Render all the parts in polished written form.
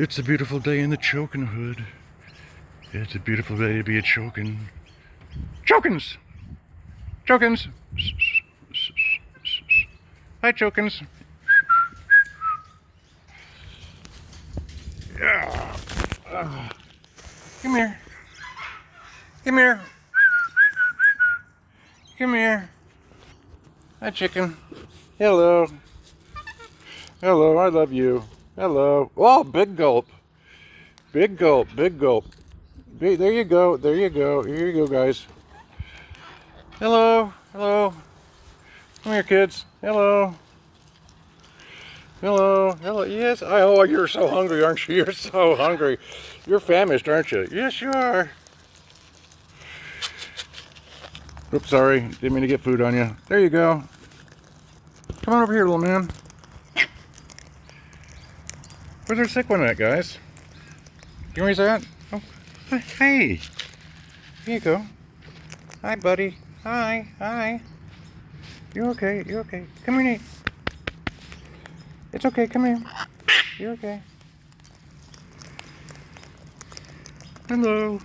It's a beautiful day in the chokin' hood. It's a beautiful day to be a chokin'. Chokins! Chokins! Hi, Chokins. Yeah. Come here. Come here. Come here. Hi, chicken. Hello. Hello, I love you. Hello. Oh, big gulp. Big gulp, big gulp. There you go, there you go. Here you go, guys. Hello, hello. Come here, kids. Hello. Hello, hello. Yes, oh, you're so hungry, aren't you? You're so hungry. You're famished, aren't you? Yes, you are. Oops, sorry. Didn't mean to get food on you. There you go. Come on over here, little man. Where's our sick one at, guys? You know where he's at? Oh, hey. Here you go. Hi, buddy. Hi, hi. You okay? You okay? Come here, Nate. It's okay. Come here. You're okay. Hello.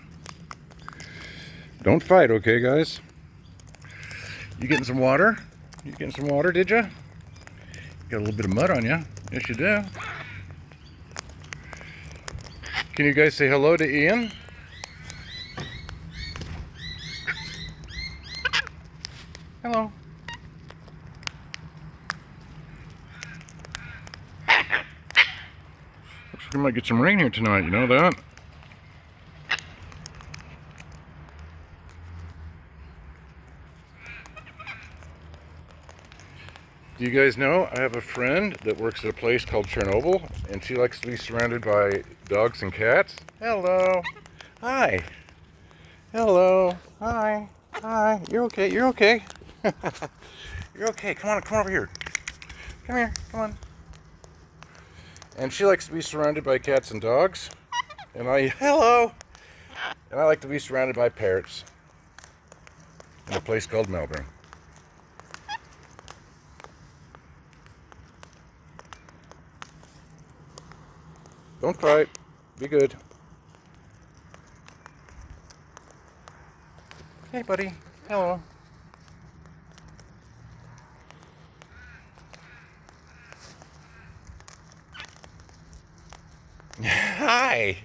Don't fight, okay, guys? You getting some water? You getting some water, did you? Got a little bit of mud on you. Yes, you do. Can you guys say hello to Ian? Hello. Looks like we might get some rain here tonight, you know that? Do you guys know I have a friend that works at a place called Chernobyl, and she likes to be surrounded by dogs and cats? Hello. Hi. Hello. Hi. Hi. You're okay. You're okay. You're okay. Come on. Come over here. Come here. Come on. And she likes to be surrounded by cats and dogs. And hello. And I like to be surrounded by parrots in a place called Melbourne. Don't fight. Be good. Hey, buddy. Hello. Hi.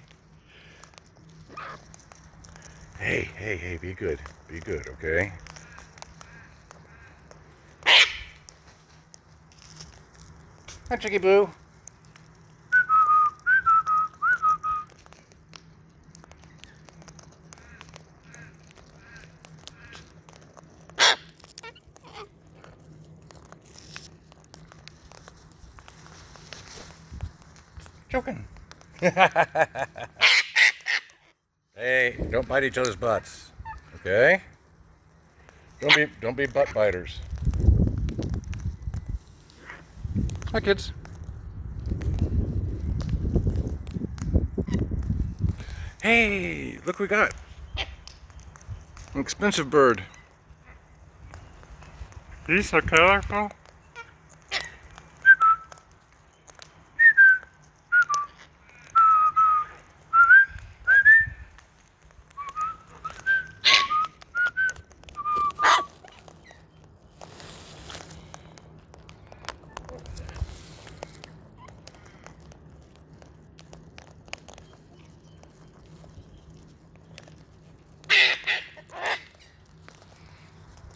Hey, hey, hey, be good. Be good, okay? Hi, Chicky Boo. Joking. Hey, don't bite each other's butts, okay? Don't be butt biters. Hi, kids. Hey, look what we got. An expensive bird. He's so colorful.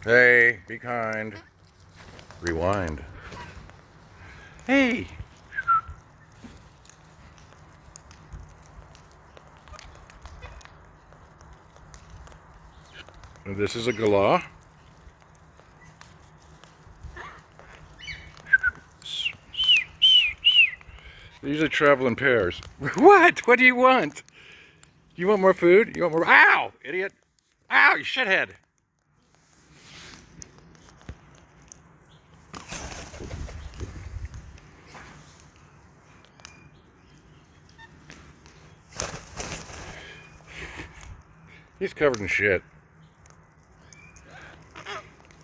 Hey, be kind. Rewind. Hey. This is a galah. They usually travel in pairs. What? What do you want? You want more food? You want more? Ow, idiot. Ow, you shithead. He's covered in shit.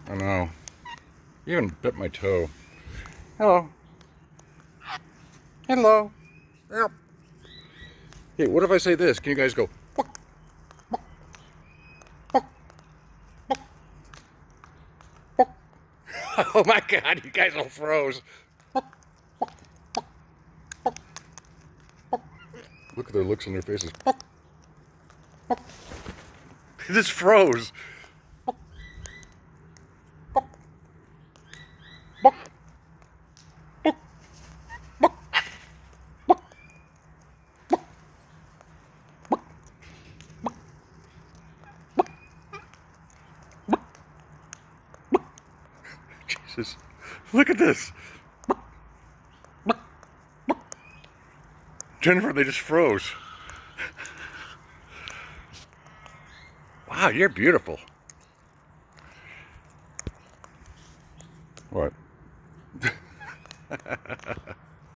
I know. You even bit my toe. Hello. Hello. Yep. Hey, what if I say this? Can you guys go? Oh my God, you guys all froze. Look at their looks on their faces. They just froze. Jesus, look at this. Jennifer, they just froze. Wow, you're beautiful.